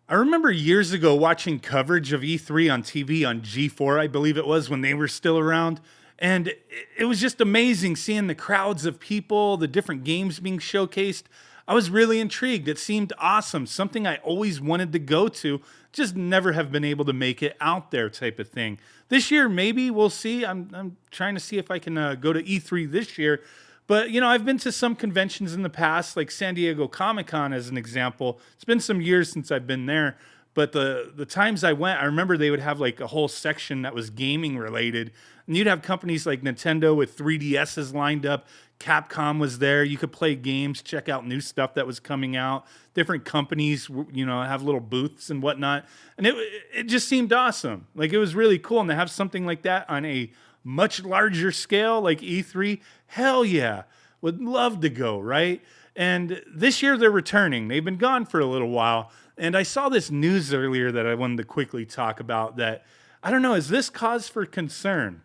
I remember years ago watching coverage of E3 on TV on G4, I believe it was, when they were still around. And it was just amazing seeing the crowds of people, the different games being showcased. I was really intrigued. It seemed awesome, something I always wanted to go to, just never have been able to make it out there type of thing. This year, maybe we'll see. I'm trying to see if I can go to E3 this year. But I've been to some conventions in the past, like San Diego Comic Con as an example. It's been some years since I've been there, but the times I went, I remember they would have like a whole section that was gaming related, and you'd have companies like Nintendo with 3DSs lined up. Capcom was there. You could play games, check out new stuff that was coming out. Different companies, have little booths and whatnot, and it just seemed awesome. Like it was really cool, and to have something like that on a much larger scale like E3, hell yeah, would love to go, right? And this year they're returning. They've been gone for a little while. And I saw this news earlier that I wanted to quickly talk about that, I don't know, is this cause for concern?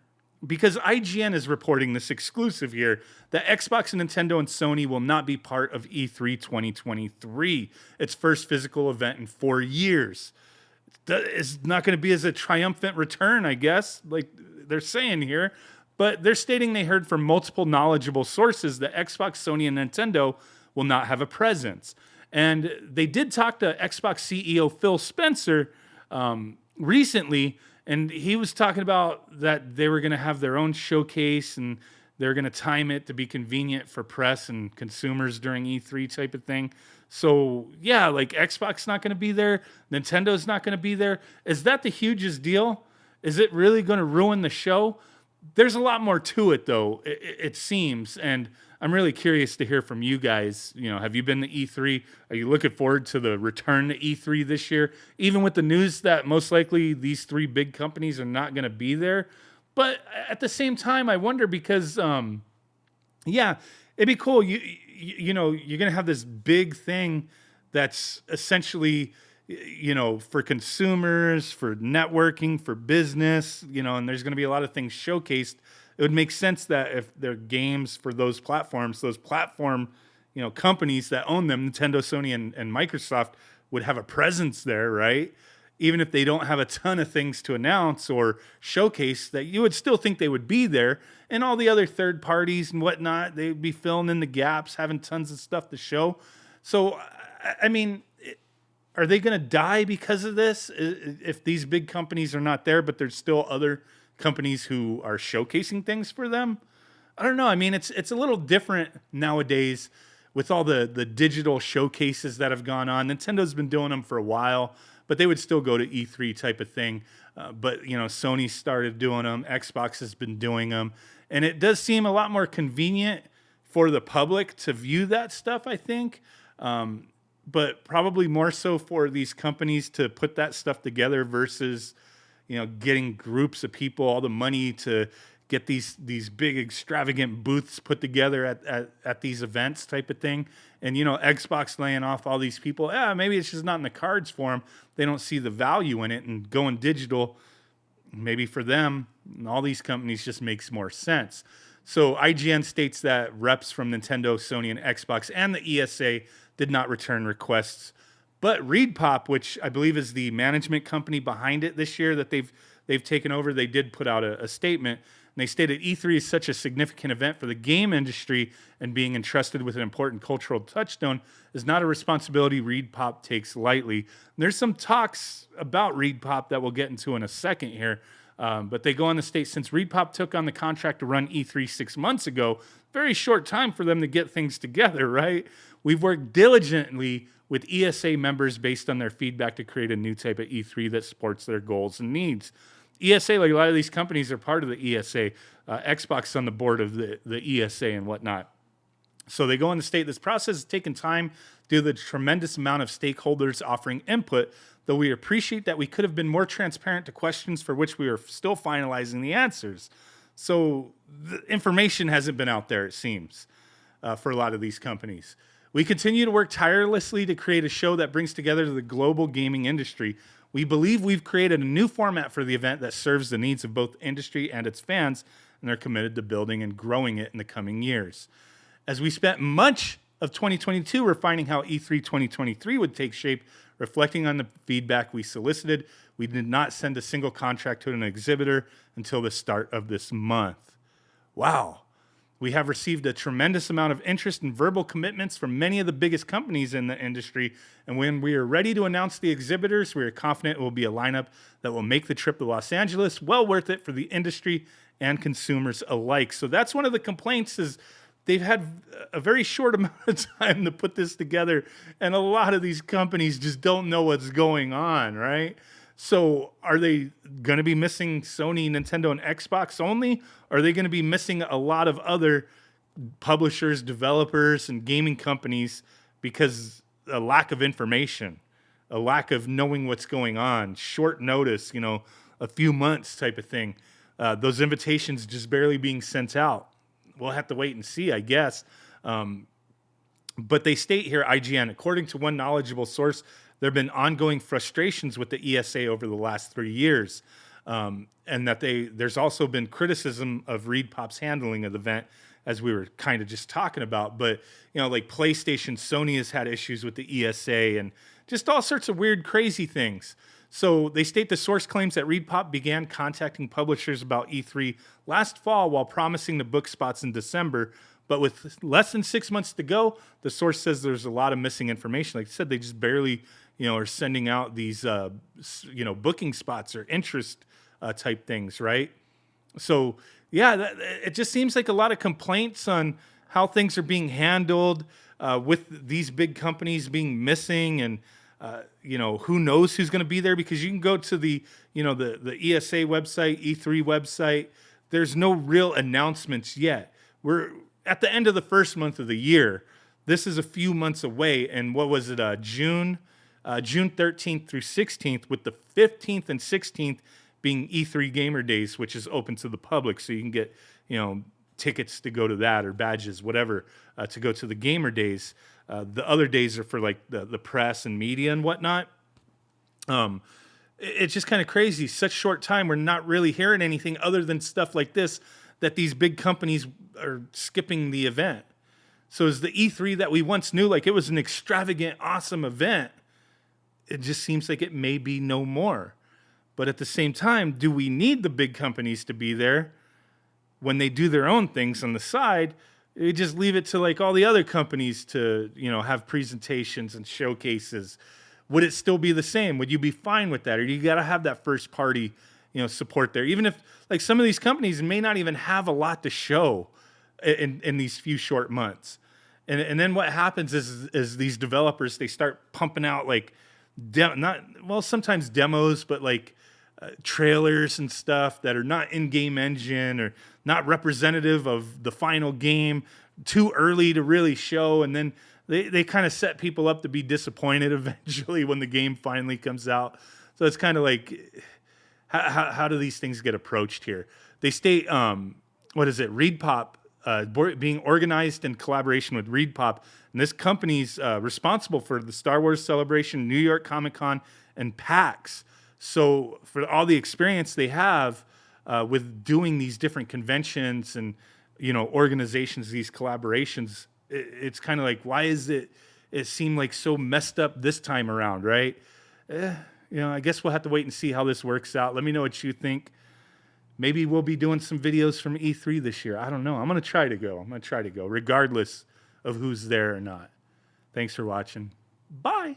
Because IGN is reporting this exclusive here that Xbox and Nintendo and Sony will not be part of E3 2023, its first physical event in 4 years. That is not going to be as a triumphant return, I guess, like they're saying here. But they're stating they heard from multiple knowledgeable sources that Xbox, Sony, and Nintendo will not have a presence. And they did talk to Xbox CEO Phil Spencer recently, and he was talking about that they were going to have their own showcase and they're going to time it to be convenient for press and consumers during E3 type of thing. So, yeah, like Xbox not going to be there, Nintendo's not going to be there. Is that the hugest deal? Is it really going to ruin the show? There's a lot more to it, though, it seems. And I'm really curious to hear from you guys. Have you been to E3? Are you looking forward to the return to E3 this year? Even with the news that most likely these three big companies are not going to be there. But at the same time, I wonder because, yeah, it'd be cool. You're going to have this big thing that's essentially for consumers, for networking, for business, and there's going to be a lot of things showcased. It would make sense that if they're games for those platform, companies that own them, Nintendo, Sony, and Microsoft would have a presence there, right? Even if they don't have a ton of things to announce or showcase, that you would still think they would be there. And all the other third parties and whatnot, they'd be filling in the gaps, having tons of stuff to show. So, I mean, are they going to die because of this? If these big companies are not there, but there's still other companies who are showcasing things for them? I don't know. I mean, it's a little different nowadays with all the digital showcases that have gone on. Nintendo's been doing them for a while, but they would still go to E3 type of thing. But Sony started doing them. Xbox has been doing them. And it does seem a lot more convenient for the public to view that stuff, I think. But probably more so for these companies to put that stuff together versus, getting groups of people all the money to get these big extravagant booths put together at these events type of thing. And, Xbox laying off all these people. Yeah, maybe it's just not in the cards for them. They don't see the value in it, and going digital, maybe for them and all these companies just makes more sense. So IGN states that reps from Nintendo, Sony, and Xbox and the ESA did not return requests. But ReedPop, which I believe is the management company behind it this year that they've taken over, they did put out a statement. And they stated E3 is such a significant event for the game industry, and being entrusted with an important cultural touchstone is not a responsibility ReedPop takes lightly. And there's some talks about ReedPop that we'll get into in a second here. But they go on to state, since ReedPop took on the contract to run E3 6 months ago, very short time for them to get things together, right? We've worked diligently with ESA members based on their feedback to create a new type of E3 that supports their goals and needs. ESA, like a lot of these companies, are part of the ESA. Xbox is on the board of the ESA and whatnot. So they go on to state this process has taken time due to the tremendous amount of stakeholders offering input, though we appreciate that we could have been more transparent to questions for which we are still finalizing the answers. So the information hasn't been out there, it seems, for a lot of these companies. We continue to work tirelessly to create a show that brings together the global gaming industry. We believe we've created a new format for the event that serves the needs of both industry and its fans, and are committed to building and growing it in the coming years. As we spent much of 2022 refining how E3 2023 would take shape, Reflecting on the feedback we solicited, we did not send a single contract to an exhibitor until the start of this month. Wow. We have received a tremendous amount of interest and verbal commitments from many of the biggest companies in the industry. And when we are ready to announce the exhibitors, we are confident it will be a lineup that will make the trip to Los Angeles well worth it for the industry and consumers alike. So that's one of the complaints is they've had a very short amount of time to put this together. And a lot of these companies just don't know what's going on, right? So are they going to be missing Sony, Nintendo, and Xbox only? Or are they going to be missing a lot of other publishers, developers, and gaming companies because a lack of information, a lack of knowing what's going on, short notice, a few months type of thing. Those invitations just barely being sent out. We'll have to wait and see, I guess. But they state here, IGN, according to one knowledgeable source, there have been ongoing frustrations with the ESA over the last 3 years, and that there's also been criticism of ReedPop's handling of the event, as we were kind of just talking about. But, like PlayStation, Sony has had issues with the ESA and just all sorts of weird, crazy things. So they state the source claims that ReedPop began contacting publishers about E3 last fall while promising to book spots in December. But with less than 6 months to go, the source says there's a lot of missing information. Like I said, they just barely, are sending out these, booking spots or interest type things, right? So, yeah, it just seems like a lot of complaints on how things are being handled with these big companies being missing, and who knows who's going to be there, because you can go to the ESA website, E3 website. There's no real announcements yet. We're at the end of the first month of the year. This is a few months away, and what was it? June 13th through 16th, with the 15th and 16th being E3 Gamer Days, which is open to the public, so you can get tickets to go to that, or badges, whatever, to go to the Gamer Days. The other days are for like the press and media and whatnot. It's just kind of crazy. Such short time. We're not really hearing anything other than stuff like this, that these big companies are skipping the event. So is the E3 that we once knew, like it was an extravagant, awesome event, it just seems like it may be no more. But at the same time, do we need the big companies to be there when they do their own things on the side? They just leave it to like all the other companies to, have presentations and showcases. Would it still be the same? Would you be fine with that? Or you got to have that first party, support there? Even if like some of these companies may not even have a lot to show in these few short months. And then what happens is these developers, they start pumping out like, sometimes demos, but like trailers and stuff that are not in-game engine or not representative of the final game, too early to really show. And then they kind of set people up to be disappointed eventually when the game finally comes out. So it's kind of like, how do these things get approached here? They state, ReedPop, being organized in collaboration with ReedPop. And this company's responsible for the Star Wars Celebration, New York Comic Con, and PAX. So for all the experience they have with doing these different conventions and, organizations, these collaborations, it's kind of like, why is it seem like so messed up this time around, right? I guess we'll have to wait and see how this works out. Let me know what you think. Maybe we'll be doing some videos from E3 this year. I don't know. I'm going to try to go, regardless of who's there or not. Thanks for watching. Bye.